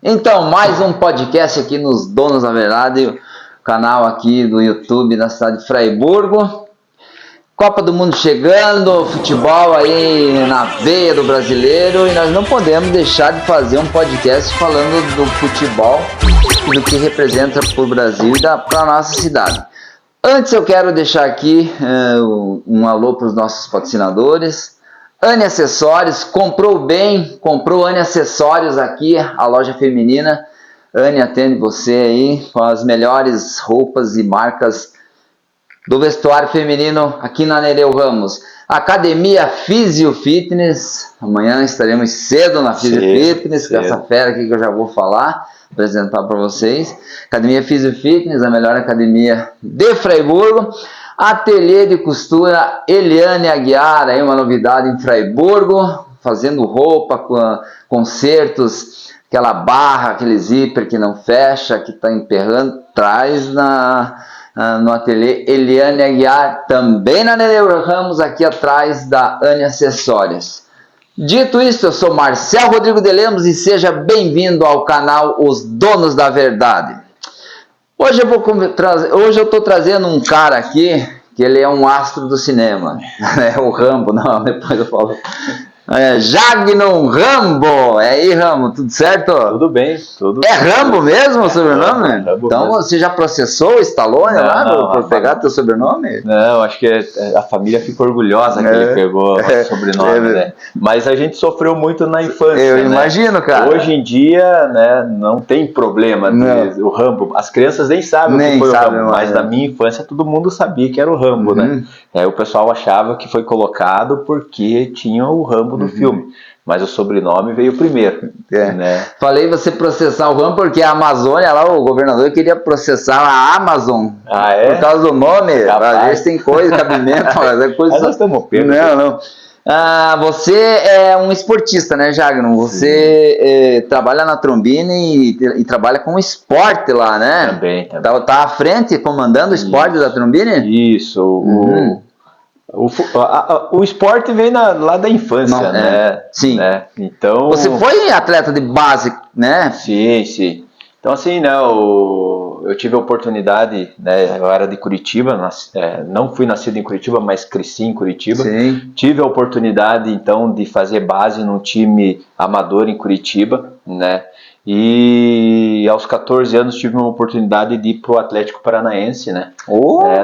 Então, mais um podcast aqui nos Donos da Verdade, canal aqui do YouTube da cidade de Fraiburgo. Copa do Mundo chegando, futebol aí na veia do brasileiro e nós não podemos deixar de fazer um podcast falando do futebol e do que representa para o Brasil e para a nossa cidade. Antes eu quero deixar aqui um alô para os nossos patrocinadores. Anne Acessórios, comprou bem, comprou Anne Acessórios aqui, a loja feminina. Anne atende você aí com as melhores roupas e marcas do vestuário feminino aqui na Nereu Ramos. Academia Físio Fitness, amanhã estaremos cedo na Físio Fitness, com essa fera aqui que eu já vou falar, apresentar para vocês. Academia Físio Fitness, a melhor academia de Fraiburgo. Ateliê de costura Eliane Aguiar, aí uma novidade em Fraiburgo, fazendo roupa, concertos, aquela barra, aquele zíper que não fecha, que está emperrando, traz no ateliê Eliane Aguiar, também na Nereu Ramos, aqui atrás da Anne Acessórios. Dito isso, eu sou Marcel Rodrigo de Lemos e seja bem-vindo ao canal Os Donos da Verdade. Hoje eu estou trazendo um cara aqui, que ele é um astro do cinema, é o Rambo, não, depois eu falo. Jagnon Rambo, aí Rambo, tudo certo? Tudo bem, tudo. É Rambo mesmo o sobrenome? Rambo então mesmo. Você já processou o Stallone por pegar teu sobrenome? Não, acho que a família ficou orgulhosa que ele pegou o sobrenome, né? Mas a gente sofreu muito na infância. Eu imagino, cara. Hoje em dia, né, não tem problema o Rambo. As crianças nem sabem o que foi o Rambo, mas na minha infância todo mundo sabia que era o Rambo, né? O pessoal achava que foi colocado porque tinha o Rambo do filme, mas o sobrenome veio primeiro. Né? Falei você processar o Rambo porque a Amazônia, lá o governador queria processar a Amazon por causa do nome. Às vezes tem coisa, cabimento, mas é coisa. Nós estamos perto. Não. Você é um esportista, né, Jagnon? Você trabalha na Trombini e trabalha com esporte lá, né? Também. Tá à frente, comandando o esporte da Trombini? Isso. O esporte vem lá da infância, né? Sim. Né? Então, você foi atleta de base, né? Sim. Então, assim, né, eu tive a oportunidade, né, eu era de Curitiba, não fui nascido em Curitiba, mas cresci em Curitiba. Sim. Tive a oportunidade, então, de fazer base num time amador em Curitiba, né? E aos 14 anos tive uma oportunidade de ir para o Atlético Paranaense, né?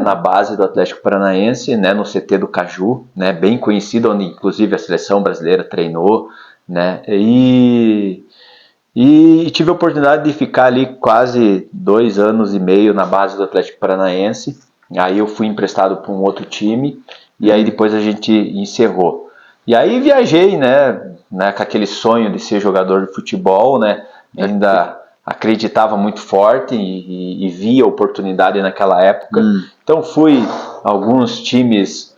Na base do Atlético Paranaense, né? No CT do Caju, né? Bem conhecido, onde inclusive a seleção brasileira treinou, né? E tive a oportunidade de ficar ali quase 2 anos e meio na base do Atlético Paranaense. Aí eu fui emprestado para um outro time e aí depois a gente encerrou. E aí viajei, né? Com aquele sonho de ser jogador de futebol, né? Ainda acreditava muito forte e via oportunidade naquela época. Então fui a alguns times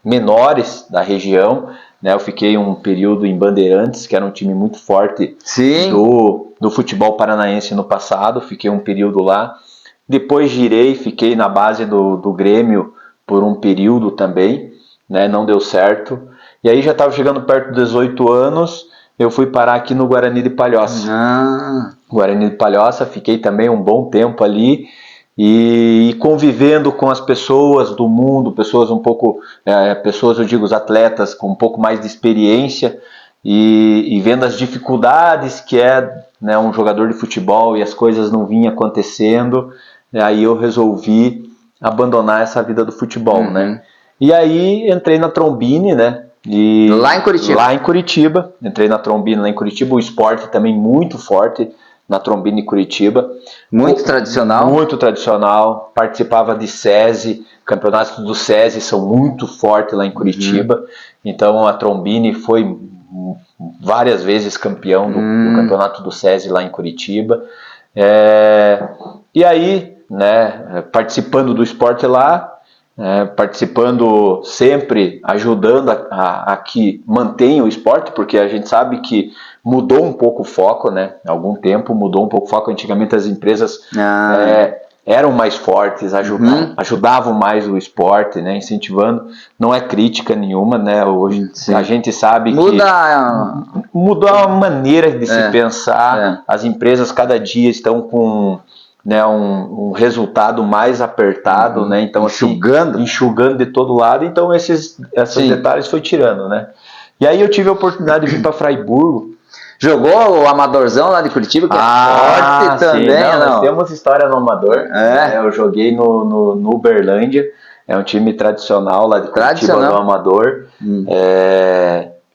menores da região, né? Eu fiquei um período em Bandeirantes, que era um time muito forte do futebol paranaense no passado, fiquei um período lá. Depois fiquei na base do Grêmio por um período também, né? Não deu certo. E aí já estava chegando perto dos 18 anos, eu fui parar aqui no Guarani de Palhoça. Guarani de Palhoça, fiquei também um bom tempo ali e convivendo com as pessoas do mundo, pessoas eu digo os atletas com um pouco mais de experiência e vendo as dificuldades que né, um jogador de futebol e as coisas não vinham acontecendo, aí eu resolvi abandonar essa vida do futebol, né? E aí entrei na Trombini, né? Lá em Curitiba? Lá em Curitiba, entrei na Trombini lá em Curitiba, o esporte também muito forte na Trombini Curitiba. Muito tradicional? Muito tradicional, participava de SESI, campeonatos do SESI são muito fortes lá em Curitiba, então a Trombini foi várias vezes campeão do campeonato do SESI lá em Curitiba. E aí, né, participando do esporte lá, participando sempre, ajudando a que mantenha o esporte, porque a gente sabe que mudou um pouco o foco, né? Há algum tempo mudou um pouco o foco. Antigamente as empresas eram mais fortes, ajudavam mais o esporte, né, incentivando. Não é crítica nenhuma, né, hoje a gente sabe que mudou a maneira de se pensar, as empresas cada dia estão com, né, um resultado mais apertado, né, então enxugando de todo lado, então esses detalhes foi tirando, né. E aí eu tive a oportunidade de vir para Fraiburgo. Jogou o Amadorzão lá de Curitiba, que é forte também. Sim, nós temos história no Amador. Eu joguei no Uberlândia, é um time tradicional lá de Curitiba, no Amador.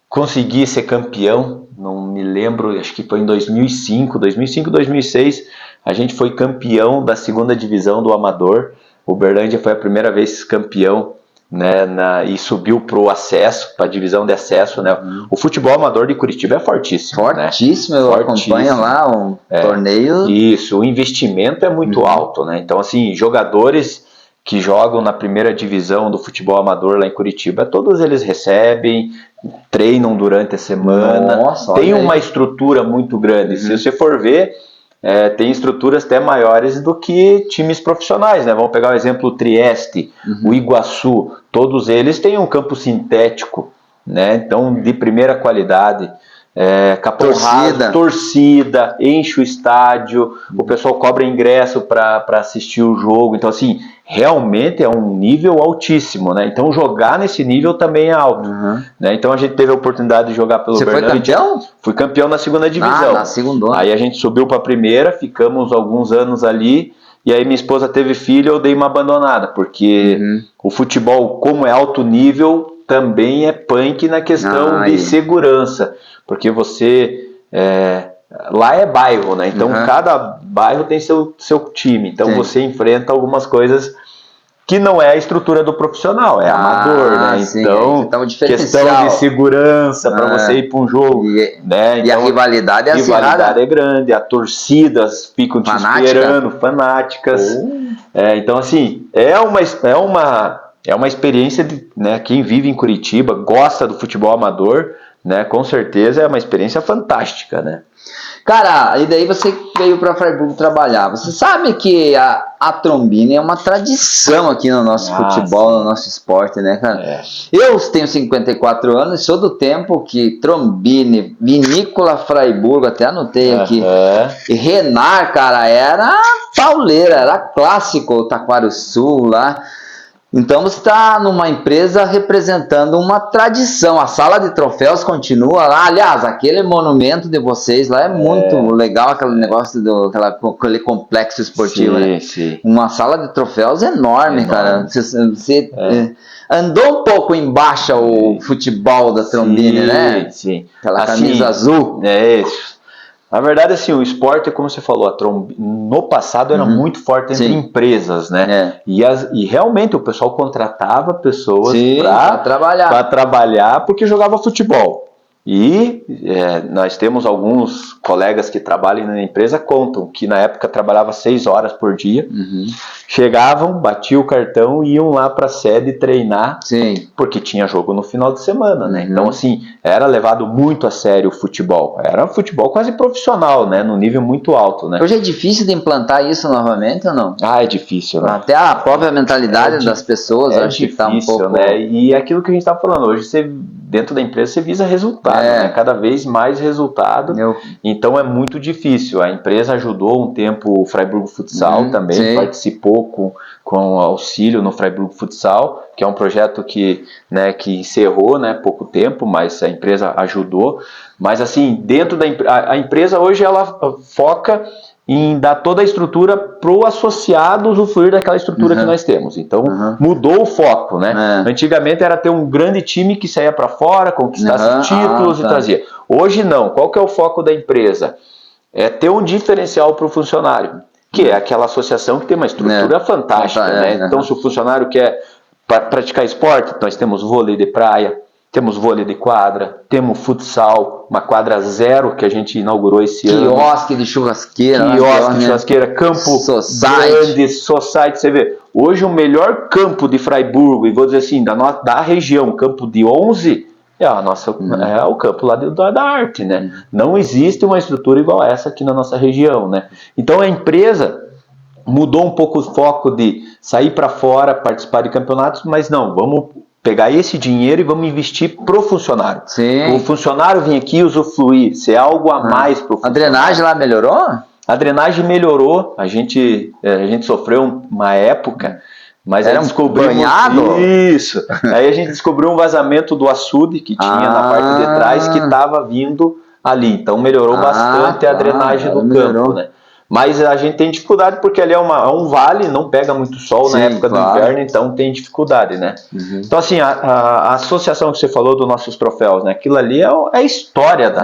Consegui ser campeão, não me lembro, acho que foi em 2005, 2006, a gente foi campeão da 2ª divisão do Amador. O Uberlândia foi a primeira vez campeão, né, e subiu para o acesso, para a divisão de acesso, né? O futebol amador de Curitiba é fortíssimo. Fortíssimo, né? Eu acompanho lá um torneio. Isso, o investimento é muito alto, né? Então, assim, jogadores que jogam na 1ª divisão do futebol amador lá em Curitiba, todos eles recebem, treinam durante a semana, tem uma estrutura muito grande. Se você for ver, tem estruturas até maiores do que times profissionais, né? Vamos pegar o exemplo o Trieste, o Iguaçu, todos eles têm um campo sintético, né? Então, de primeira qualidade. Capão Raso, torcida, enche o estádio, o pessoal cobra ingresso para assistir o jogo. Então, assim, realmente é um nível altíssimo, né? Então, jogar nesse nível também é alto, né? Então, a gente teve a oportunidade de jogar pelo Uberlândia. Você foi campeão? Fui campeão na 2ª divisão. Na segunda. Aí a gente subiu para a 1ª, ficamos alguns anos ali, e aí minha esposa teve filho, eu dei uma abandonada, porque o futebol, como é alto nível, também é punk na questão de segurança. Porque você... lá é bairro, né? Então cada bairro tem seu time. Então você enfrenta algumas coisas que não é a estrutura do profissional, é amador, né? Então, questão de segurança para você ir para um jogo. Né? Então, e a rivalidade é acirrada. A rivalidade é grande, as torcidas ficam te esperando, fanáticas. Então, assim, é uma experiência de, né, quem vive em Curitiba, gosta do futebol amador, né, com certeza é uma experiência fantástica, né? Cara, e daí você veio para Fraiburgo trabalhar. Você sabe que a trombine é uma tradição aqui no nosso futebol, no nosso esporte, né, cara? Eu tenho 54 anos e sou do tempo que trombine, Vinícola Fraiburgo, até anotei aqui, e Renar, cara, era pauleira, era clássico, o Taquarussu lá. Então você está numa empresa representando uma tradição. A sala de troféus continua lá. Aliás, aquele monumento de vocês lá é muito legal, aquele negócio aquele complexo esportivo, né? Sim. Uma sala de troféus enorme, cara. Você andou um pouco embaixo o futebol da trombine, né? Sim. Aquela camisa azul. Isso. Na verdade, assim, o esporte, como você falou, no passado era muito forte entre empresas, né? E realmente o pessoal contratava pessoas para trabalhar porque jogava futebol. E nós temos alguns colegas que trabalham na empresa, contam que na época trabalhava 6 horas por dia, chegavam, batiam o cartão e iam lá para a sede treinar, porque tinha jogo no final de semana, né? Então, assim, era levado muito a sério o futebol. Era um futebol quase profissional, né? No nível muito alto, né? Hoje é difícil de implantar isso novamente ou não? É difícil, né? Até a própria mentalidade das pessoas, acho que tá um pouco... né? E aquilo que a gente tá falando, hoje dentro da empresa você visa resultado, né? Cada vez mais resultado, então é muito difícil. A empresa ajudou um tempo o Fraiburgo Futsal também, participou com auxílio no Fraiburgo Futsal, que é um projeto que encerrou, né, pouco tempo, mas a empresa ajudou. Mas assim, dentro a empresa hoje ela foca em dar toda a estrutura para o associado usufruir daquela estrutura que nós temos. Então, mudou o foco, né? Antigamente era ter um grande time que saía para fora, conquistasse títulos e trazia. Hoje não. Qual que é o foco da empresa? É ter um diferencial para o funcionário, que é aquela associação que tem uma estrutura fantástica, né? Então, se o funcionário quer praticar esporte, nós temos vôlei de praia, temos vôlei de quadra, temos futsal, uma quadra zero que a gente inaugurou esse ano. Quiosque de churrasqueira. Campo grande, society, você vê. Hoje o melhor campo de Fraiburgo, e vou dizer assim, da região, campo de 11, é o campo lá da arte, né? Não existe uma estrutura igual essa aqui na nossa região, né? Então a empresa, mudou um pouco o foco de sair para fora, participar de campeonatos, mas não, vamos pegar esse dinheiro e vamos investir pro funcionário. Sim. O funcionário vir aqui usufruir, ser algo a mais pro funcionário. A drenagem lá melhorou? A drenagem melhorou, a gente sofreu uma época, mas era aí banhado? Isso. Aí a gente descobriu um vazamento do açude que tinha na parte de trás que estava vindo ali. Então melhorou bastante a drenagem do campo, né? Mas a gente tem dificuldade porque ali é um vale, não pega muito sol na época do inverno, então tem dificuldade, né? Então assim, a associação que você falou dos nossos troféus, né? Aquilo ali é a história da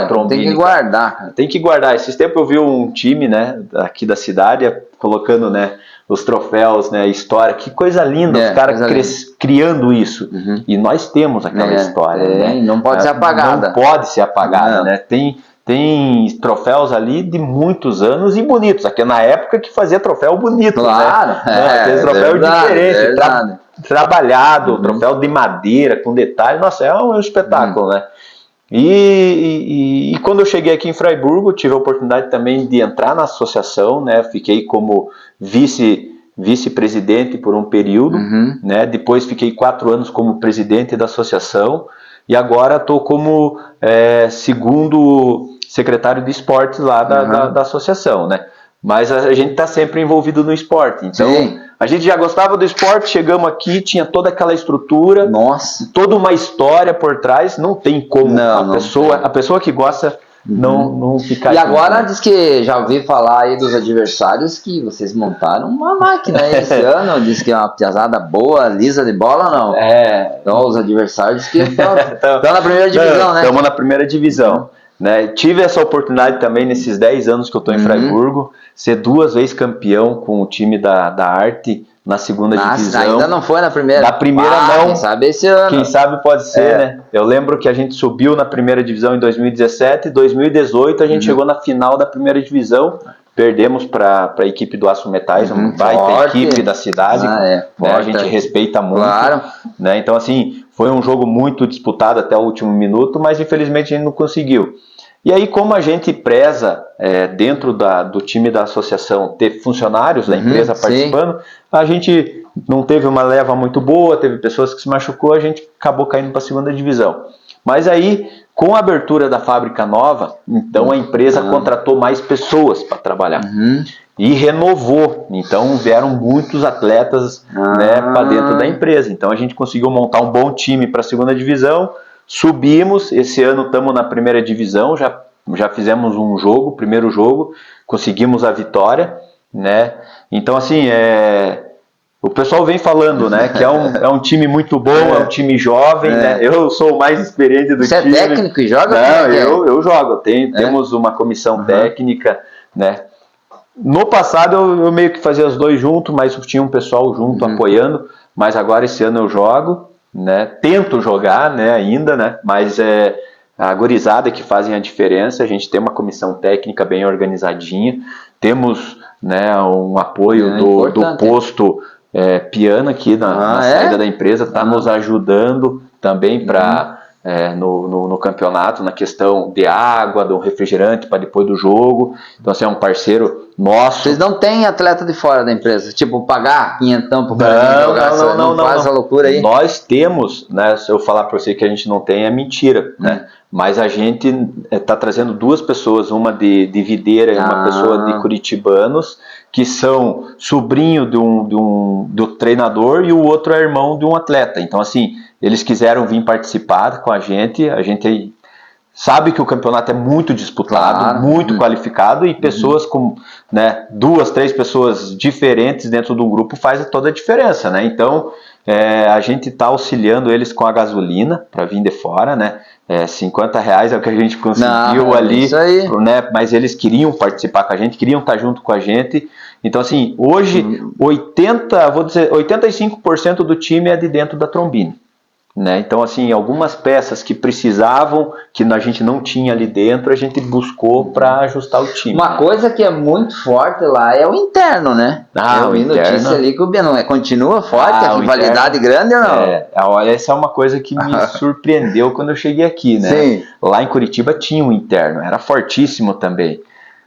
Trombini. Tem que guardar, cara. Tem que guardar. Esses tempos eu vi um time, né, aqui da cidade, colocando, né, os troféus, né, a história. Que coisa linda, os caras criando isso. E nós temos aquela história, né? Não pode ser apagada. Não pode ser apagada, né? Tem troféus ali de muitos anos e bonitos. Aqui na época que fazia troféu bonito, né? Aquele troféu diferente, trabalhado, troféu de madeira, com detalhe. Nossa, é um espetáculo, né? E quando eu cheguei aqui em Fraiburgo, tive a oportunidade também de entrar na associação, né? Fiquei como vice-presidente por um período, né? Depois fiquei 4 anos como presidente da associação e agora estou como segundo secretário de esportes lá da associação, né? Mas a gente está sempre envolvido no esporte, então a gente já gostava do esporte, chegamos aqui, tinha toda aquela estrutura, toda uma história por trás, não tem como a pessoa que gosta não ficar... E agora diz que já ouvi falar aí dos adversários que vocês montaram uma máquina esse ano, diz que é uma piazada boa, lisa de bola ou não? Então os adversários que estão na primeira divisão, né? Estamos na primeira divisão. Né? Tive essa oportunidade também nesses 10 anos que eu estou em Fraiburgo, ser 2 vezes campeão com o time da Arte na segunda divisão. Ainda não foi na primeira? Na primeira não. Quem sabe esse ano. Quem sabe pode ser, né? Eu lembro que a gente subiu na primeira divisão em 2017, em 2018 a gente chegou na final da primeira divisão, perdemos para a equipe do Aço Metais, uma baita equipe da cidade, né? A gente respeita muito. Né? Então assim, foi um jogo muito disputado até o último minuto, mas infelizmente a gente não conseguiu. E aí, como a gente preza dentro do time da associação ter funcionários da empresa participando, a gente não teve uma leva muito boa, teve pessoas que se machucou, a gente acabou caindo para a segunda divisão. Mas aí, com a abertura da fábrica nova, então a empresa contratou mais pessoas para trabalhar. E renovou, então vieram muitos atletas para dentro da empresa. Então a gente conseguiu montar um bom time para a segunda divisão. Subimos, esse ano estamos na primeira divisão, já fizemos um jogo, primeiro jogo, conseguimos a vitória, né? Então assim, o pessoal vem falando, né, que é um time muito bom, é um time jovem, né? Eu sou o mais experiente do time. Você é técnico e joga? Não, eu jogo, temos uma comissão técnica, né? No passado eu meio que fazia os dois juntos, mas tinha um pessoal junto apoiando, mas agora esse ano eu jogo. Né? Tento jogar, né, ainda, né? Mas a gurizada que fazem a diferença. A gente tem uma comissão técnica bem organizadinha, temos, né, um apoio do posto Piana aqui na saída da empresa, está nos ajudando também para no campeonato, na questão de água, do refrigerante para depois do jogo. Então assim, é um parceiro nosso. Vocês não têm atleta de fora da empresa? Tipo, pagar 500 pro cara jogar? Não faz essa loucura aí? Nós temos, né? Se eu falar para você que a gente não tem, é mentira, né? Mas a gente está trazendo 2 pessoas, uma de Videira e uma pessoa de Curitibanos, que são sobrinho do treinador e o outro é irmão de um atleta. Então assim, eles quiseram vir participar com a gente sabe que o campeonato é muito disputado, muito qualificado, e pessoas com, né, 2, 3 pessoas diferentes dentro de um grupo faz toda a diferença, né? Então a gente está auxiliando eles com a gasolina para vir de fora, né? R$50 é o que a gente conseguiu ali, né? Mas eles queriam participar com a gente, queriam estar junto com a gente. Então assim, hoje 85% do time é de dentro da Trombini. Né? Então assim, algumas peças que precisavam, que a gente não tinha ali dentro, a gente buscou para ajustar o time. Uma coisa que é muito forte lá é o interno, né? Eu vi notícia ali que o Bianão continua forte, a rivalidade grande ou não? Olha, essa é uma coisa que me surpreendeu quando eu cheguei aqui, né? Lá em Curitiba tinha um interno, era fortíssimo também.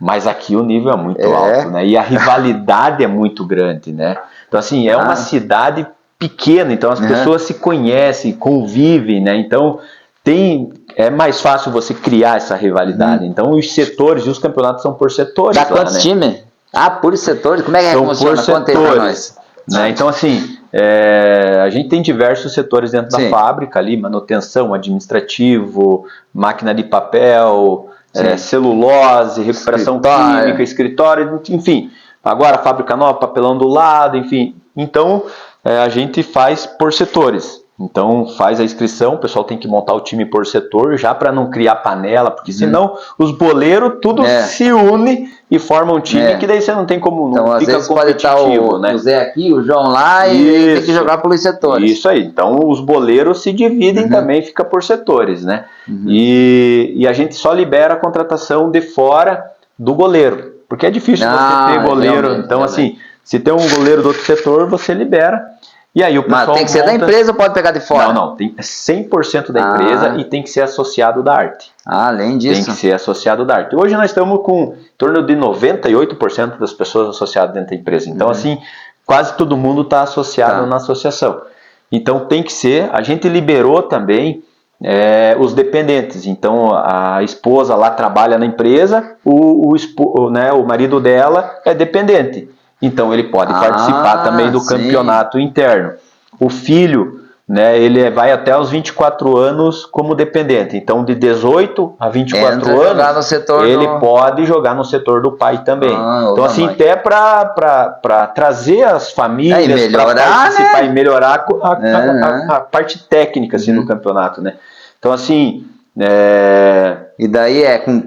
mas aqui o nível é muito alto, né? E a rivalidade é muito grande, né? Então, assim, é uma cidade pequena, então as pessoas se conhecem, convivem, né? Então, é mais fácil você criar essa rivalidade. Então, os setores e os campeonatos são por setores. Dá quantos times? por setores? Como é que funciona? São por setores. Né? Então, assim, a gente tem diversos setores dentro da fábrica ali, manutenção, administrativo, máquina de papel, celulose, recuperação química, escritório, enfim. Agora, fábrica nova, papelão do lado, enfim. Então, a gente faz por setores. Então, faz a inscrição, o pessoal tem que montar o time por setor, já para não criar panela, porque senão os boleiros tudo se une e formam um time que daí você não tem como, não então, fica às vezes competitivo, pode estar o Zé aqui, o João lá e tem que jogar pelos setores. Isso aí, então os boleiros se dividem também, fica por setores, né? E a gente só libera a contratação de fora do goleiro, porque é difícil você ter goleiro, então assim, se tem um goleiro do outro setor, você libera. E aí o pessoal Mas tem que ser da empresa ou pode pegar de fora? Não, tem 100% da empresa e tem que ser associado da arte. Além disso. Tem que ser associado da arte. Hoje nós estamos com em torno de 98% das pessoas associadas dentro da empresa. Então, assim, quase todo mundo está associado na associação. Então, tem que ser. A gente liberou também os dependentes. Então, a esposa lá trabalha na empresa, o marido dela é dependente. Então ele pode participar também do campeonato interno. O filho, né, ele vai até os 24 anos como dependente. Então de 18 a 24 anos, ele pode jogar no setor do pai também. Então assim, até para trazer as famílias para participar, né? E melhorar a parte técnica assim, no campeonato, né? Então assim... E daí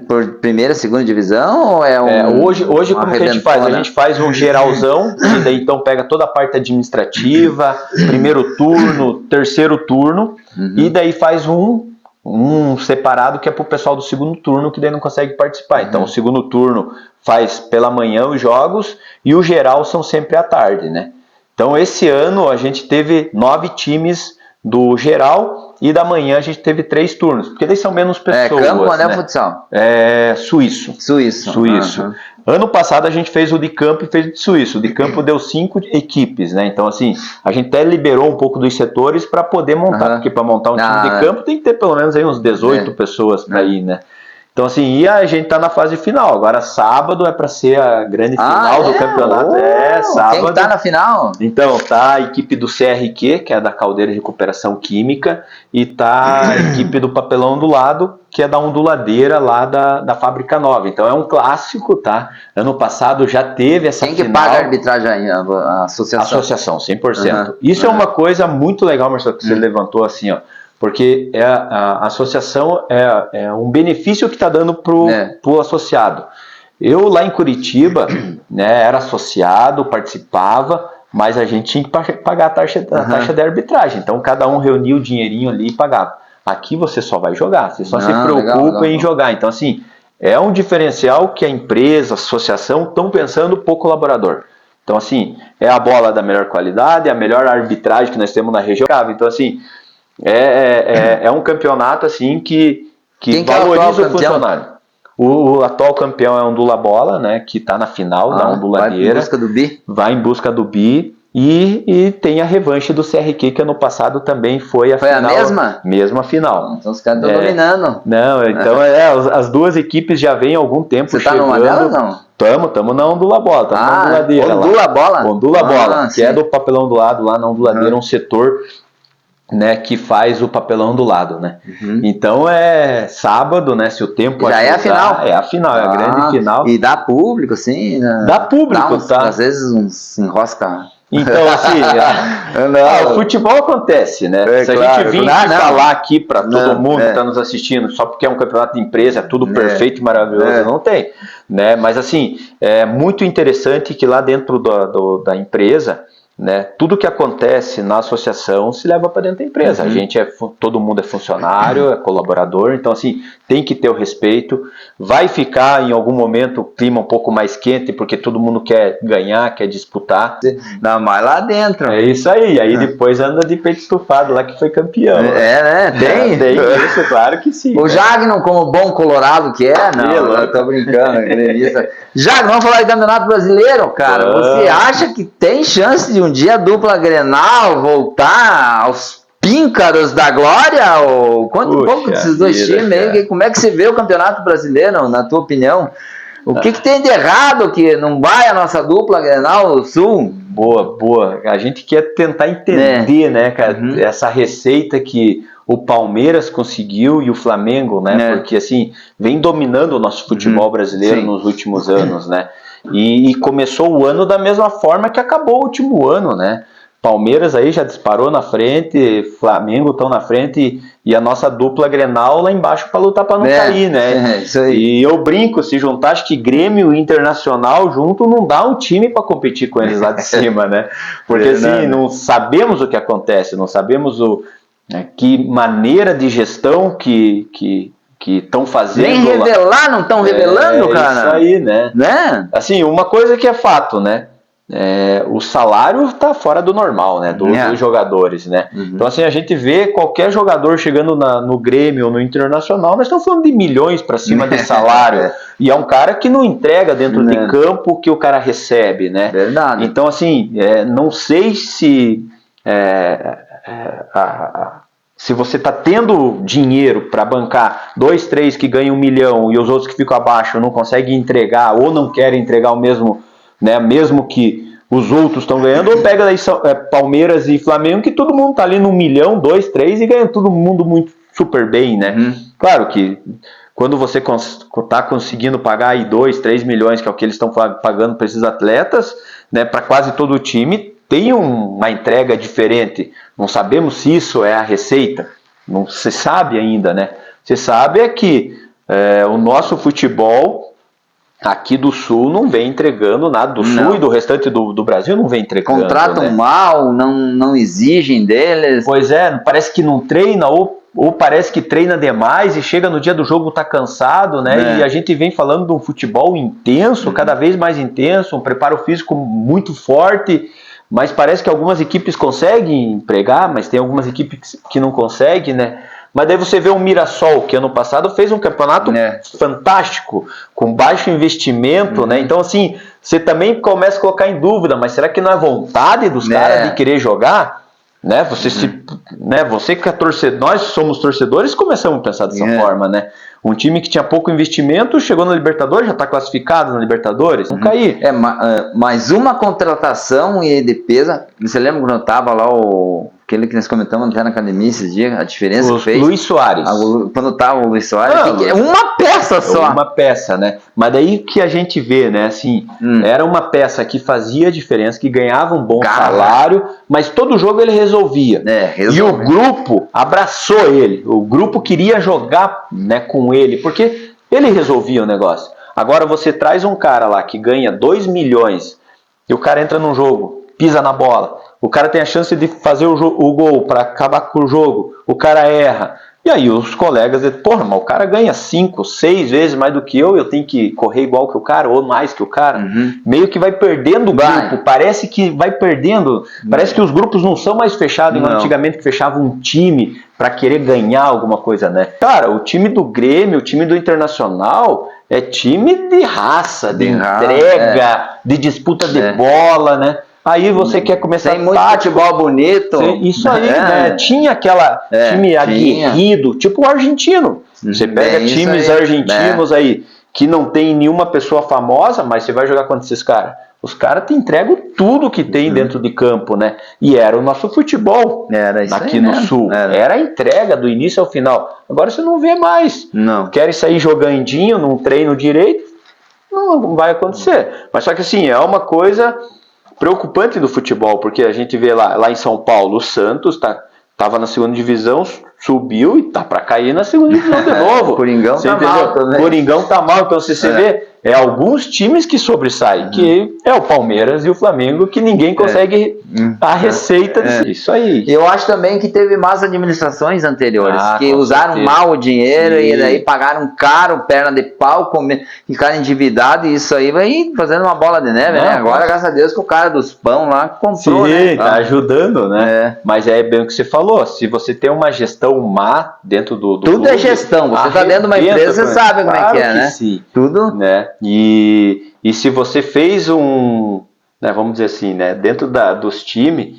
por primeira, segunda divisão? Ou hoje como que a gente faz? A gente faz um geralzão, e daí então pega toda a parte administrativa, primeiro turno, terceiro turno, e daí faz um separado que é pro pessoal do segundo turno, que daí não consegue participar. Então o segundo turno faz pela manhã os jogos, e o geral são sempre à tarde, né? Então esse ano a gente teve 9 times do geral, e da manhã a gente teve 3 turnos, porque daí são menos pessoas. Campo, né? Futsal? Suíço. Suíço. Ano passado a gente fez o de campo e fez o de suíço. O de campo deu 5 equipes, né? Então, assim, a gente até liberou um pouco dos setores para poder montar, porque para montar um time de campo tem que ter pelo menos aí uns 18 pessoas para ir, né? Então, assim, e a gente tá na fase final. Agora, sábado é para ser a grande final do campeonato. Sábado. Quem tá na final? Então, tá a equipe do CRQ, que é da Caldeira de Recuperação Química, e tá a equipe do Papelão do Lado, que é da onduladeira lá da Fábrica Nova. Então, é um clássico, tá? Ano passado já teve essa final. Quem que paga a arbitragem? A associação? A associação, 100%. Isso é uma coisa muito legal, Marcelo, que você levantou assim, ó. Porque a associação é um benefício que está dando para o associado. Eu lá em Curitiba, né, era associado, participava, mas a gente tinha que pagar a taxa de arbitragem. Então cada um reunia o dinheirinho ali e pagava. Aqui você só vai jogar, você só se preocupa em jogar. Então assim, é um diferencial que a empresa, a associação estão pensando para o colaborador. Então assim, é a bola da melhor qualidade, a melhor arbitragem que nós temos na região. Então assim... É um campeonato assim que valoriza o funcionário. O atual campeão é o Ondula Bola, né, que está na final da onduladeira. Vai em busca do bi. Vai em busca do bi. E tem a revanche do CRQ, que ano passado também foi a final. Foi a mesma? Mesma final. Então os caras estão dominando. Não, então as duas equipes já vêm há algum tempo Você chegando. Você tá numa delas, não? Tamo na Ondula Bola, estamos na onduladeira. Ondula Bola? Ondula Bola, que é do papelão do lado, lá na onduladeira, um setor... né, que faz o papelão do lado, né? Então é sábado, né? Se o tempo já ajudar, é a final. É a final, é a grande final. E dá público, sim. Né? Dá público, tá? Às vezes se enrosca. Então, assim, o futebol acontece, né? Se a gente vir falar aqui para todo mundo que está nos assistindo, só porque é um campeonato de empresa, é tudo perfeito e maravilhoso, não tem, né? Mas assim, é muito interessante que lá dentro da empresa, né, tudo que acontece na associação se leva para dentro da empresa. A gente todo mundo é funcionário, é colaborador, então assim, tem que ter o respeito. Vai ficar em algum momento o clima um pouco mais quente, porque todo mundo quer ganhar, quer disputar. Dá mais lá dentro. É isso aí. Aí depois anda de peito estufado lá que foi campeão. Né? Tem? Tem isso, claro que sim. O Jagnon, como bom colorado que é, não, eu tô brincando. Jagnon, vamos falar de Campeonato Brasileiro, cara. Você acha que tem chance de um dia a dupla Grenal voltar aos píncaros da glória? Ou conta um pouco desses dois times aí. Como é que você vê o Campeonato Brasileiro, na tua opinião? O que tem de errado que não vai a nossa dupla Grenal Sul? Boa. A gente quer tentar entender, né, cara, essa receita que o Palmeiras conseguiu e o Flamengo, né, porque assim, vem dominando o nosso futebol brasileiro nos últimos anos, né, e começou o ano da mesma forma que acabou o último ano, né. Palmeiras aí já disparou na frente, Flamengo estão na frente e a nossa dupla Grenal lá embaixo para lutar para não cair, né? Isso aí. E eu brinco, se juntar, acho que Grêmio e Internacional junto não dá um time para competir com eles lá de cima, né? Porque assim, não sabemos o que acontece, não sabemos que maneira de gestão que estão fazendo. Nem revelar, não estão revelando, cara? Isso aí, né? Assim, uma coisa que é fato, né? O salário está fora do normal, né, dos jogadores, né? Então assim, a gente vê qualquer jogador chegando no Grêmio ou no Internacional, nós estamos falando de milhões para cima de salário, e é um cara que não entrega dentro de campo o que o cara recebe, né? Verdade. Então assim, não sei se se você está tendo dinheiro para bancar 2, 3 que ganham 1 milhão e os outros que ficam abaixo não conseguem entregar ou não querem entregar o mesmo, né, mesmo que os outros estão ganhando, ou pega daí Palmeiras e Flamengo, que todo mundo tá ali no 1 milhão, 2, 3 e ganha todo mundo muito super bem, né? Claro que quando você tá conseguindo pagar aí 2, 3 milhões, que é o que eles estão pagando para esses atletas, né, para quase todo o time, tem uma entrega diferente. Não sabemos se isso é a receita, não se sabe ainda, né? Você sabe que o nosso futebol aqui do Sul não vem entregando nada, do Sul e do restante do Brasil não vem entregando. Contratam mal, não exigem deles. Pois parece que não treina ou parece que treina demais e chega no dia do jogo tá cansado, né? E a gente vem falando de um futebol intenso, cada vez mais intenso, um preparo físico muito forte, mas parece que algumas equipes conseguem empregar, mas tem algumas equipes que não conseguem, né? Mas daí você vê o Mirassol, que ano passado fez um campeonato fantástico, com baixo investimento, né? Então, assim, você também começa a colocar em dúvida, mas será que não é vontade dos caras de querer jogar? Né? Você que é torcedor, nós somos torcedores, começamos a pensar dessa forma, né? Um time que tinha pouco investimento, chegou na Libertadores, já está classificado na Libertadores, não cair. Mais uma contratação e defesa. Você lembra quando eu tava lá, aquele que nós comentamos até na academia esses dias, a diferença que fez? Luiz Soares. Quando tava o Luiz Soares, uma peça só. Uma peça, né? Mas daí que a gente vê, né? Assim, era uma peça que fazia diferença, que ganhava um bom salário, mas todo jogo ele resolvia. E o grupo abraçou ele. O grupo queria jogar, né, com ele, porque ele resolvia o negócio. Agora você traz um cara lá que ganha 2 milhões e o cara entra num jogo, pisa na bola, o cara tem a chance de fazer o gol para acabar com o jogo, o cara erra. E aí os colegas dizem, porra, mas o cara ganha 5, 6 vezes mais do que eu tenho que correr igual que o cara, ou mais que o cara. Meio que vai perdendo o grupo, parece que vai perdendo, parece que os grupos não são mais fechados, igual antigamente que fechava um time para querer ganhar alguma coisa, né? Cara, o time do Grêmio, o time do Internacional é time de raça, de entrega, de disputa de bola, né? Aí você quer começar tem muito futebol bonito. Isso aí, né? Tinha aquela time aguerrido, tipo o argentino. Você pega times argentinos aí que não tem nenhuma pessoa famosa, mas você vai jogar contra esses caras. Os caras te entregam tudo que tem dentro de campo, né? E era o nosso futebol aqui no Sul. Era a entrega do início ao final. Agora você não vê mais. Querem sair jogandinho, não treino direito, não vai acontecer. Mas só que assim, é uma coisa preocupante do futebol, porque a gente vê lá em São Paulo, o Santos estava na segunda divisão, subiu e tá para cair na segunda divisão de novo. Coringão tá mal também. Coringão tá mal, então você vê, é alguns times que sobressaem, que é o Palmeiras e o Flamengo, que ninguém consegue a receita disso. Isso aí. Eu acho também que teve más administrações anteriores, que usaram mal o dinheiro e daí pagaram caro, perna de pau, ficaram endividados, e isso aí vai fazendo uma bola de neve, né? Agora, graças a Deus, que o cara dos pão lá comprou, né? Tá ajudando, né? Mas é bem o que você falou, se você tem uma gestão má dentro do tudo clube, é gestão, você tá dentro de uma empresa, você sabe como é que é, né? Sim. Tudo. Né? E se você fez né, vamos dizer assim, né, dentro dos times,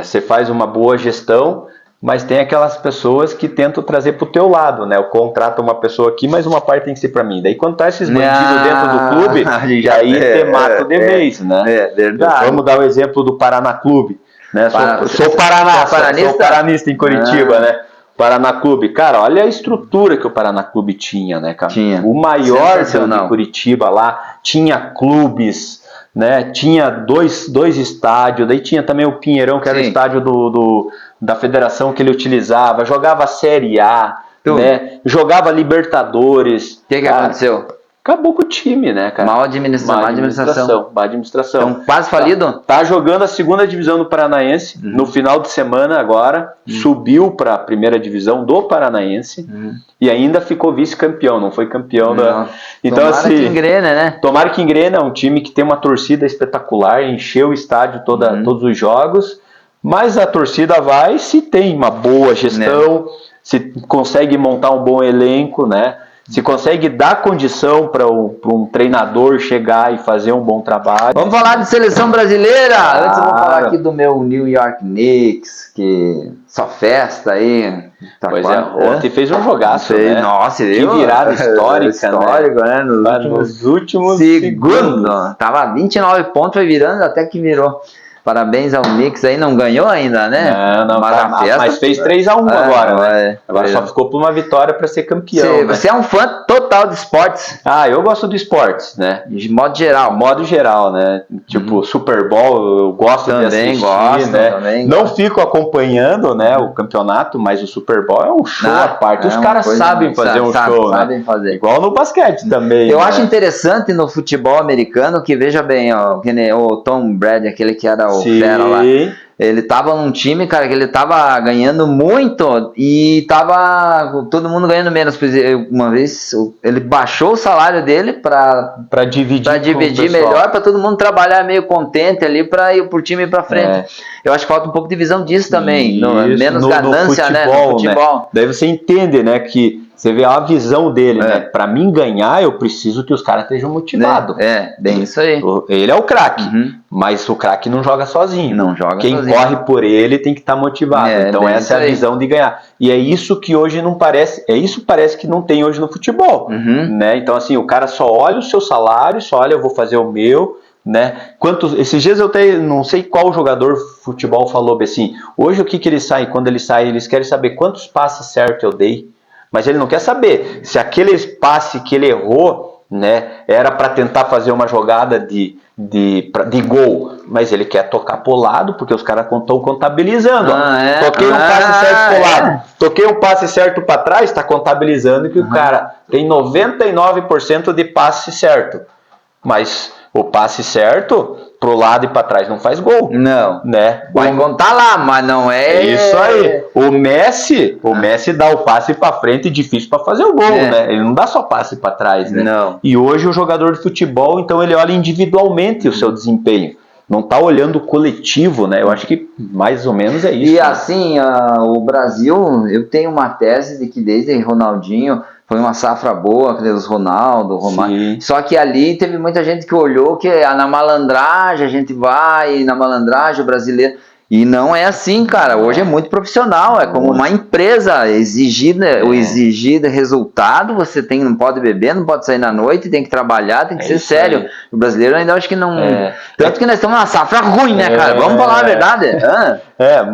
você faz uma boa gestão, mas tem aquelas pessoas que tentam trazer pro teu lado, né? Eu contrato uma pessoa aqui, mas uma parte tem que ser para mim. Daí quando tá esses bandidos dentro do clube, aí te mata de vez, né? É verdade. Vamos dar o exemplo do Paraná Clube, né? Sou paranista em Curitiba, né? Paraná Clube, cara, olha a estrutura que o Paraná Clube tinha, né, cara? O maior de Curitiba lá, tinha clubes, né? Tinha dois estádios, daí tinha também o Pinheirão, que era o estádio da federação que ele utilizava, jogava Série A, né? Jogava Libertadores. O que aconteceu? Acabou com o time, né, cara? Má administração. Então, quase falido? Tá jogando a segunda divisão do Paranaense. No final de semana agora, subiu para a primeira divisão do Paranaense e ainda ficou vice-campeão, não foi campeão da... Então, tomara que engrena, né? Tomara que engrena, é um time que tem uma torcida espetacular, encheu o estádio todos os jogos, mas a torcida vai se tem uma boa gestão, se consegue montar um bom elenco, né? Se consegue dar condição para um treinador chegar e fazer um bom trabalho. Vamos falar de seleção brasileira. Antes eu vou falar aqui do meu New York Knicks, que só festa aí. Pois ontem fez um jogaço, né? Nossa, que virada histórica, né? Nos últimos segundos. Tava 29 pontos, foi virando até que virou. Parabéns ao Knicks aí, não ganhou ainda, né? Não, mas fez 3-1 agora, né? Agora só ficou por uma vitória para ser campeão. Você é um fã total de esportes? Eu gosto do esportes, né? De modo geral. Modo geral, né? Tipo, Super Bowl, eu gosto de assistir, né? Também não fico acompanhando, né, o campeonato, mas o Super Bowl é um show à parte. Os caras sabem fazer um show, né? Igual no basquete também. Eu acho interessante no futebol americano que, veja bem, ó, que nem o Tom Brady, aquele que era o fera lá. Ele tava num time, cara, que ele tava ganhando muito e tava todo mundo ganhando menos. Uma vez ele baixou o salário dele para dividir melhor, para todo mundo trabalhar meio contente ali, para ir pro time ir para frente. Eu acho que falta um pouco de visão disso também, menos ganância, no futebol, né? No futebol. Né? Daí você entende, né, que você vê a visão dele, né? Pra mim ganhar, eu preciso que os caras estejam motivados. Bem isso aí. Ele é o craque, mas o craque não joga sozinho. Não joga Quem sozinho. corre por ele tem que estar motivado. Então essa é a visão de ganhar. E é isso que hoje não parece, parece que não tem hoje no futebol, né? Então assim, o cara só olha o seu salário, só olha, eu vou fazer o meu, né? Esses dias eu não sei qual jogador de futebol falou assim, hoje o que ele sai, quando ele sai, eles querem saber quantos passes certos eu dei. Mas ele não quer saber se aquele passe que ele errou, né, era para tentar fazer uma jogada de gol, mas ele quer tocar pro lado, porque os caras estão contabilizando. Toquei um passe certo pro lado, toquei um passe certo para trás, está contabilizando que o cara tem 99% de passe certo. Mas o passe certo pro lado e para trás não faz gol. Não. Né? Vai contar lá, mas não é. Isso aí. O Messi dá o passe para frente e difícil para fazer o gol, né? Ele não dá só passe para trás, né? Não. E hoje o jogador de futebol, então ele olha individualmente o seu desempenho. Não tá olhando o coletivo, né? Eu acho que mais ou menos é isso. E assim, o Brasil, eu tenho uma tese de que desde Ronaldinho foi uma safra boa, os Ronaldo, Romário. Só que ali teve muita gente que olhou que na malandragem a gente vai, na malandragem o brasileiro. E não é assim, cara. Hoje é muito profissional. É como uma empresa. Exigir resultado. Você não pode beber, não pode sair na noite, tem que trabalhar, tem que ser sério. Aí. O brasileiro ainda acho que não. Tanto que nós estamos numa safra ruim, né, cara? Vamos falar a verdade.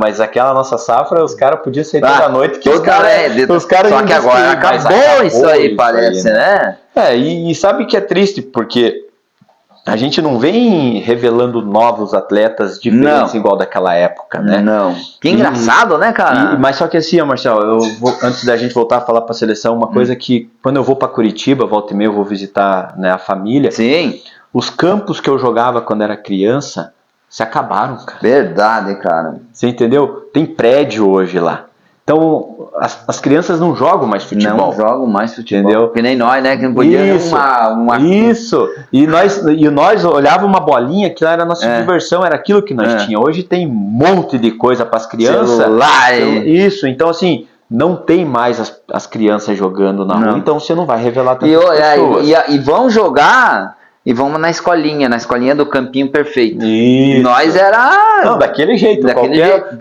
Mas aquela nossa safra, os caras podiam sair toda noite. Que os caras só que agora acabou isso aí, parece, né? E sabe que é triste, porque a gente não vem revelando novos atletas diferentes igual daquela época, né? Não. Que engraçado, né, cara? Mas só que assim, Marcelo, antes da gente voltar a falar para a seleção, uma coisa que quando eu vou para Curitiba, volta e meia eu vou visitar, né, a família. Sim. Os campos que eu jogava quando era criança se acabaram, cara. Verdade, cara. Você entendeu? Tem prédio hoje lá. Então, as crianças não jogam mais futebol. Não jogam mais futebol. Entendeu? Que nem nós, né? Que não podia Isso. E nós olhávamos uma bolinha, que era a nossa diversão, era aquilo que nós tínhamos. Hoje tem um monte de coisa para as crianças. Celular. Isso. Então, assim, não tem mais as crianças jogando na rua. Então, você não vai revelar tantas pessoas. E vão jogar... E vamos na escolinha do campinho perfeito. Isso. Nós era... Não, daquele jeito.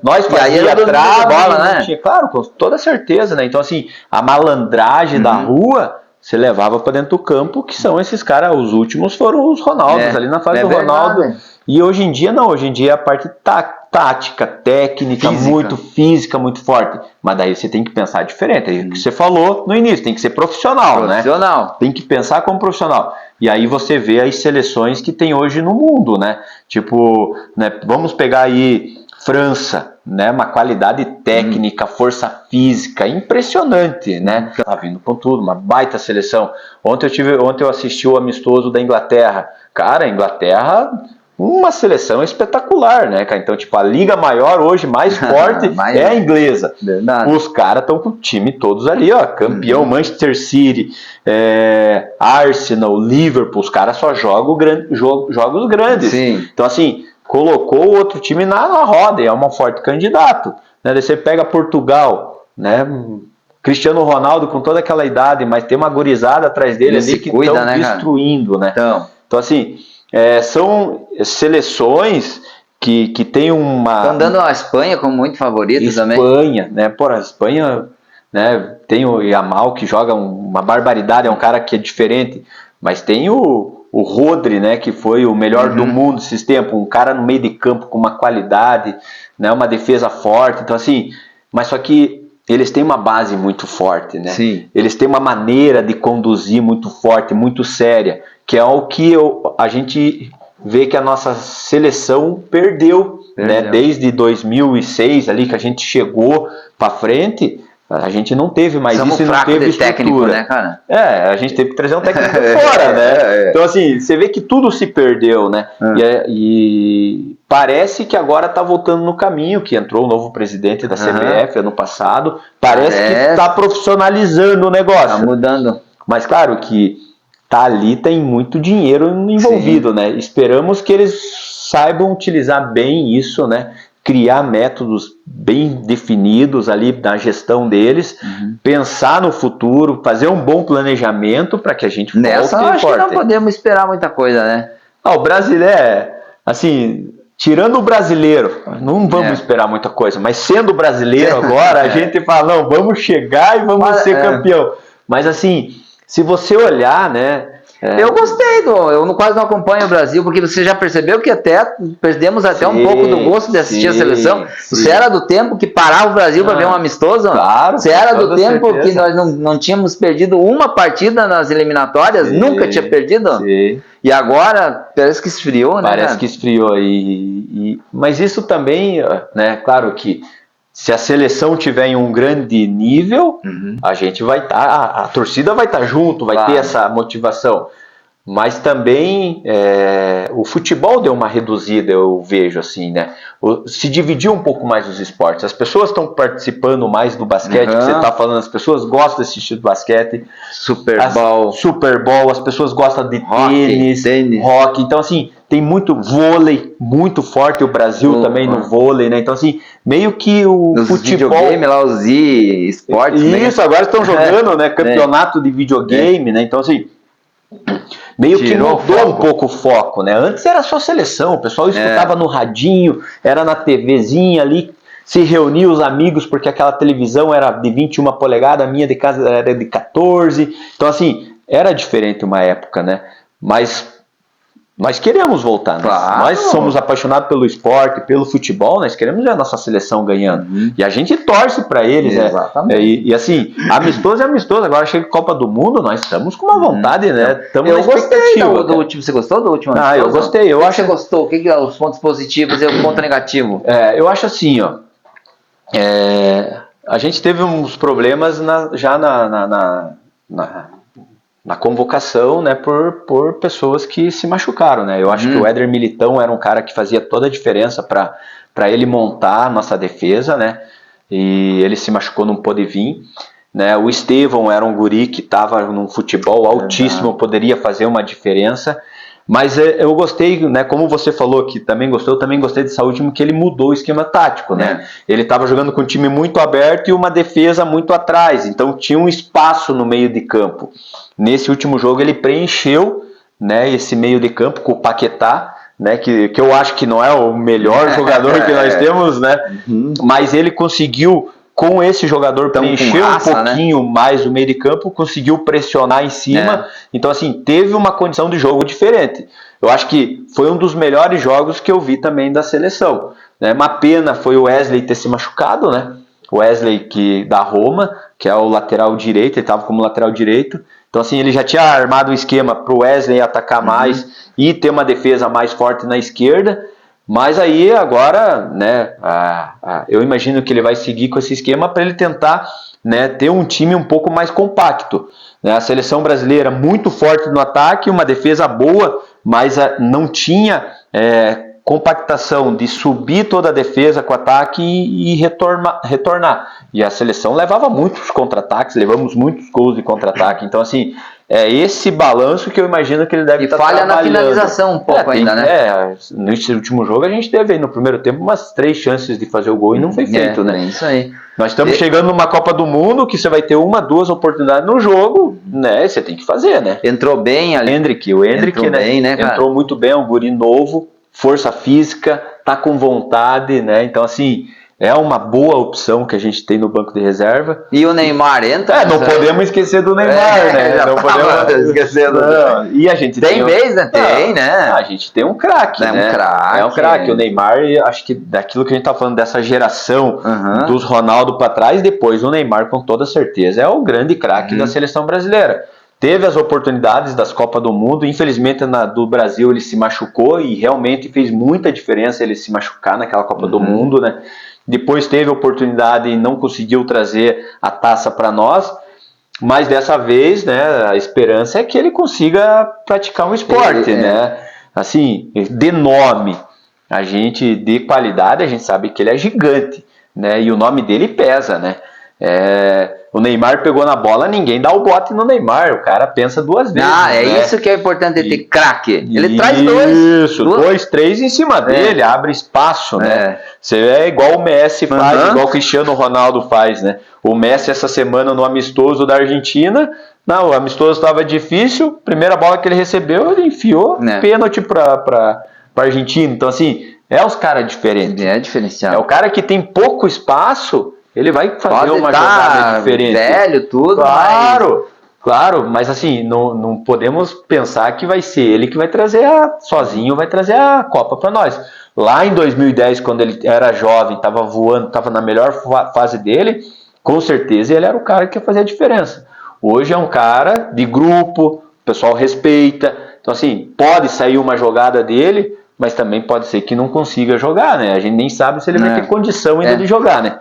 Nós fazia trave, bola, né? Tinha, claro, com toda certeza, né? Então, assim, a malandragem da rua, você levava para dentro do campo, que são esses caras, os últimos foram os Ronaldos, ali na fase do Ronaldo. E hoje em dia, não. Hoje em dia, a parte tática, técnica, muito física, muito forte. Mas daí você tem que pensar diferente. É o que você falou no início, tem que ser profissional, né? Tem que pensar como profissional. E aí você vê as seleções que tem hoje no mundo, né? Tipo, né, vamos pegar aí França, né? Uma qualidade técnica, força física impressionante, né? Tá vindo com tudo, uma baita seleção. Ontem eu assisti o amistoso da Inglaterra. Cara, a Inglaterra, uma seleção espetacular, né, cara? Então, tipo, a liga maior hoje, mais forte, é a inglesa. Verdade. Os caras estão com o time todos ali, ó. Campeão, Manchester City, Arsenal, Liverpool, os caras só jogam jogos grandes. Sim. Então, assim, colocou o outro time na roda, e é um forte candidato. Né? Daí você pega Portugal, né? Cristiano Ronaldo com toda aquela idade, mas tem uma gurizada atrás dele ali que estão destruindo, né? Então, assim... são seleções que tem uma... Estão dando a Espanha como muito favorita também. Espanha, né? Pô, a Espanha, né? Tem o Yamal que joga uma barbaridade, é um cara que é diferente, mas tem o Rodri, né? Que foi o melhor do mundo esses tempos, um cara no meio de campo com uma qualidade, né? Uma defesa forte, então assim, mas só que eles têm uma base muito forte, né? Sim. Eles têm uma maneira de conduzir muito forte, muito séria, que é o que a gente vê que a nossa seleção perdeu. Né? Desde 2006 ali que a gente chegou para frente, a gente não teve mais isso e não teve estrutura. Técnico, né, cara? A gente teve que trazer um técnico fora, né? Então assim, você vê que tudo se perdeu, né? E parece que agora está voltando no caminho, que entrou o novo presidente da CBF ano passado, parece que está profissionalizando o negócio. Está mudando. Mas claro que ali tem muito dinheiro envolvido, né? Esperamos que eles saibam utilizar bem isso, né? Criar métodos bem definidos ali na gestão deles, pensar no futuro, fazer um bom planejamento para que a gente volte Nessa eu acho que não podemos esperar muita coisa, né? O brasileiro, assim, tirando o brasileiro, não vamos esperar muita coisa, mas sendo brasileiro agora, a gente fala, não, vamos chegar e vamos ser campeão. Mas assim... Se você olhar, né... Eu gostei, eu quase não acompanho o Brasil, porque você já percebeu que perdemos até um pouco do gosto de assistir a seleção. Você era do tempo que parava o Brasil para ver um amistoso? Claro. Você era do tempo que nós não tínhamos perdido uma partida nas eliminatórias? Nunca tinha perdido? Sim. E agora parece que esfriou, né? Parece que esfriou. Mas isso também, né? Claro que se a seleção tiver em um grande nível, a gente vai estar, a torcida vai estar junto, vai ter essa motivação. Mas também o futebol deu uma reduzida, eu vejo assim, né? Se dividiu um pouco mais os esportes. As pessoas estão participando mais do basquete, que você está falando, as pessoas gostam de assistir basquete. Super Bowl, as pessoas gostam de tênis, rock. Então, assim, tem muito vôlei, muito forte, o Brasil também no vôlei, né? Então, assim, meio que o futebol... videogame lá, os esportes, isso, agora estão jogando, né? Campeonato de videogame, né? Então, assim... meio que mudou um pouco o foco, né? Antes era só seleção, o pessoal escutava no radinho, era na TVzinha ali, se reunia os amigos, porque aquela televisão era de 21 polegadas, a minha de casa era de 14. Então, assim, era diferente uma época, né? Mas nós queremos voltar, né? Claro. Nós somos apaixonados pelo esporte, pelo futebol, nós queremos ver a nossa seleção ganhando. E a gente torce para eles, exatamente. né? E assim, amistoso é amistoso. Agora chega a Copa do Mundo, nós estamos com uma vontade, né? Estamos eu gostei do último. Você gostou do último amistoso? Eu gostei. Eu acho que você gostou? O que são os pontos positivos e o ponto negativo? Eu acho assim, ó. A gente teve uns problemas já na convocação, né, por pessoas que se machucaram, né? Eu acho que o Éder Militão era um cara que fazia toda a diferença para ele montar a nossa defesa, né? E ele se machucou, não pôde vir, né? O Estevão era um guri que estava num futebol altíssimo, poderia fazer uma diferença. Mas eu gostei, né? Como você falou que também gostou, eu também gostei dessa última, que ele mudou o esquema tático, né? Ele estava jogando com um time muito aberto e uma defesa muito atrás, então tinha um espaço no meio de campo. Nesse último jogo ele preencheu, né, esse meio de campo com o Paquetá, né, que eu acho que não é o melhor jogador que nós temos, né? Mas ele conseguiu, com esse jogador, preencher um pouquinho mais o meio de campo, conseguiu pressionar em cima. Então, assim, teve uma condição de jogo diferente. Eu acho que foi um dos melhores jogos que eu vi também da seleção, né? Uma pena foi o Wesley ter se machucado, né? O Wesley da Roma, que é o lateral direito, ele estava como lateral direito. Então, assim, ele já tinha armado um esquema para o Wesley atacar mais e ter uma defesa mais forte na esquerda. Mas aí agora, né, eu imagino que ele vai seguir com esse esquema para ele tentar, né, ter um time um pouco mais compacto, né? A seleção brasileira muito forte no ataque, uma defesa boa, mas não tinha compactação de subir toda a defesa com o ataque e retornar. E a seleção levava muitos contra-ataques, levamos muitos gols de contra-ataque. Então, assim, esse balanço que eu imagino que ele deve estar trabalhando. E falha na finalização um pouco ainda, né? Nesse último jogo a gente teve aí no primeiro tempo umas 3 chances de fazer o gol e não foi feito, né? É isso aí. Nós estamos chegando numa Copa do Mundo que você vai ter 1, 2 oportunidades no jogo, né? Você tem que fazer, né? Entrou bem ali. O Hendrick, entrou bem, né, cara? Entrou muito bem, um guri novo, força física, tá com vontade, né? Então, assim, é uma boa opção que a gente tem no banco de reserva. E o Neymar entra? Não podemos esquecer do Neymar, né? Não podemos esquecer do Neymar. E a gente tem vez, né? Tem, né? A gente tem um craque, né? É um craque. O Neymar, acho que daquilo que a gente tá falando, dessa geração dos Ronaldo para trás, depois o Neymar, com toda certeza, é o grande craque da seleção brasileira. Teve as oportunidades das Copas do Mundo, infelizmente do Brasil ele se machucou e realmente fez muita diferença ele se machucar naquela Copa do Mundo, né? Depois teve a oportunidade e não conseguiu trazer a taça para nós, mas dessa vez, né, a esperança é que ele consiga praticar um esporte, né? Assim, de nome, de qualidade, a gente sabe que ele é gigante, né? E o nome dele pesa, né? O Neymar pegou na bola, ninguém dá o bote no Neymar, o cara pensa 2 vezes. É isso que é importante, ter craque. Ele traz 2, 3 em cima dele, abre espaço, né? Você igual o Messi faz, igual o Cristiano Ronaldo faz, né? O Messi essa semana no amistoso da Argentina, o amistoso estava difícil, primeira bola que ele recebeu, ele enfiou pênalti para Argentina. Então, assim, os caras diferentes. É diferenciado. É o cara que tem pouco espaço, ele vai fazer uma jogada diferente. Velho, tudo. Claro, mas assim, não podemos pensar que vai ser ele que vai trazer sozinho, vai trazer a Copa para nós. Lá em 2010, quando ele era jovem, estava voando, estava na melhor fase dele, com certeza ele era o cara que ia fazer a diferença. Hoje é um cara de grupo, o pessoal respeita. Então, assim, pode sair uma jogada dele, mas também pode ser que não consiga jogar, né? A gente nem sabe se ele vai ter condição ainda de jogar, né?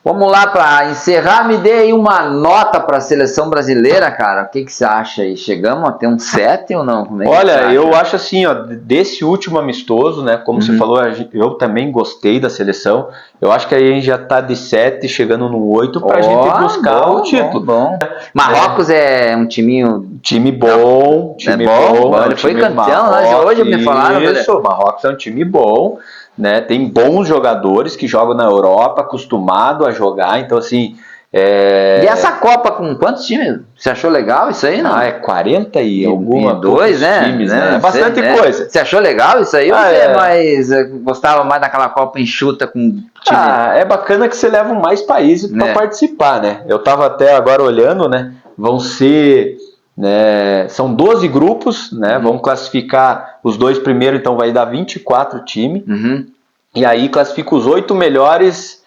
Vamos lá, para encerrar, me dê aí uma nota para a seleção brasileira, cara. O que você acha aí? Chegamos a ter um 7 ou não? Como é que Olha, eu acho assim, desse último amistoso, né? Como você falou, eu também gostei da seleção. Eu acho que aí a gente já tá de 7, chegando no 8 pra gente buscar o título. Bom. Marrocos é um time bom. Ele foi campeão lá hoje, me falaram. Isso, Marrocos é um time bom. Né, tem bons jogadores que jogam na Europa, acostumado a jogar, então assim... E essa Copa com quantos times? Você achou legal isso aí, não? 40 e alguma dois, né? Times, né? Bastante coisa. Você achou legal isso aí? Ou você gostava mais daquela Copa enxuta com time? É bacana que você leva mais países para participar, né? Eu tava até agora olhando, né? Vão ser né? São 12 grupos, né? Vamos classificar os 2 primeiros, então vai dar 24 times. E aí classifica os 8 melhores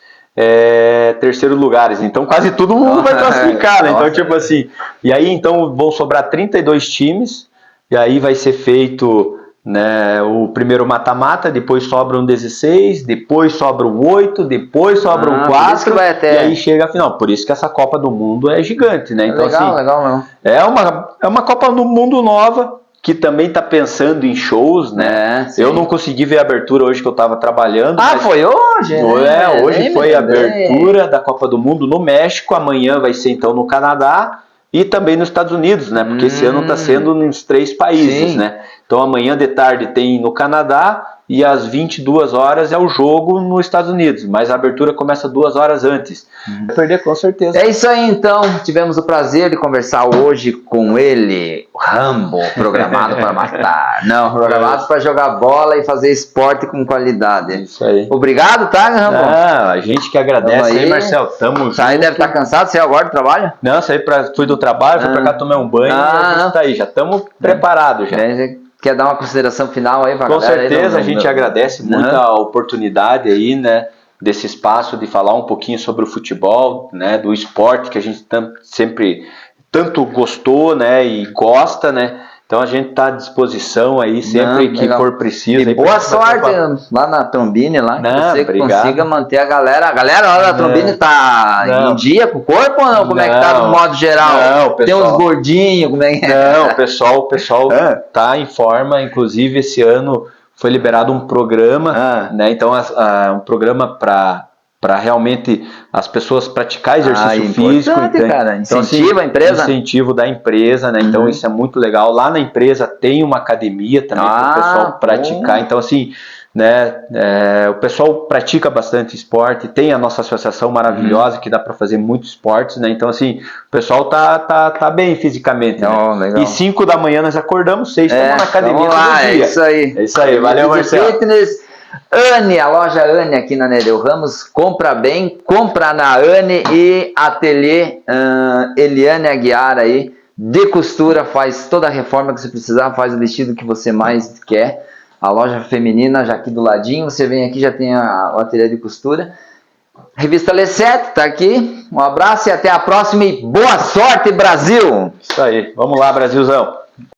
terceiros lugares. Então quase todo mundo vai classificar, né? Então, tipo assim, e aí então vão sobrar 32 times, e aí vai ser feito, né, o primeiro mata-mata, depois sobram 16, depois sobram 8, depois sobram 4, e aí chega a final. Por isso que essa Copa do Mundo é gigante, né? Então, legal, assim, legal mesmo. É uma Copa do Mundo nova, que também está pensando em shows, né? Eu não consegui ver a abertura hoje que eu estava trabalhando. Foi hoje? Hoje foi a abertura da Copa do Mundo no México, amanhã vai ser então no Canadá e também nos Estados Unidos, né? Porque esse ano está sendo nos 3 países, né? Então amanhã de tarde tem no Canadá e às 22 horas é o jogo nos Estados Unidos, mas a abertura começa 2 horas antes. Vai perder com certeza. É isso aí então, tivemos o prazer de conversar hoje com ele, o Rambo, programado para matar. Não, programado para jogar bola e fazer esporte com qualidade. Isso aí. Obrigado, tá, Rambo? A gente que agradece aí, Marcel. Tamo junto. Aí deve estar cansado, você agora do trabalho? Não, fui do trabalho, fui pra cá tomar um banho e a gente tá aí, já estamos preparados já. Quer dar uma consideração final aí pra galera? Com certeza, aí, a gente agradece muito a oportunidade aí, né, desse espaço de falar um pouquinho sobre o futebol, né, do esporte que a gente sempre tanto gostou, né, e gosta, né. Então a gente está à disposição aí sempre que for preciso. E boa sorte lá na Trombini, lá, que você consiga manter a galera. A galera lá da Trombini tá em dia com o corpo ou não? Como é que tá no modo geral? Não, pessoal, tem uns gordinhos, como é que é? Não, o pessoal tá em forma, inclusive esse ano foi liberado um programa, né? Então um programa para realmente as pessoas praticar exercício físico. Cara. Incentiva a empresa? Incentivo da empresa, né? Então isso é muito legal. Lá na empresa tem uma academia também para o pessoal praticar. Então, assim, né? O pessoal pratica bastante esporte, tem a nossa associação maravilhosa que dá para fazer muitos esportes, né? Então, assim, o pessoal tá bem fisicamente. Né? E 5 da manhã nós acordamos, 6 estamos na academia todo dia. É isso aí. Valeu, Marcelo. Fitness. Anne, a loja Anne aqui na Nereu Ramos, compra bem, compra na Anne e ateliê Eliane Aguiar aí, de costura, faz toda a reforma que você precisar, faz o vestido que você mais quer. A loja feminina já aqui do ladinho, você vem aqui, já tem o ateliê de costura. Revista L7 tá aqui, um abraço e até a próxima e boa sorte, Brasil! Isso aí, vamos lá, Brasilzão!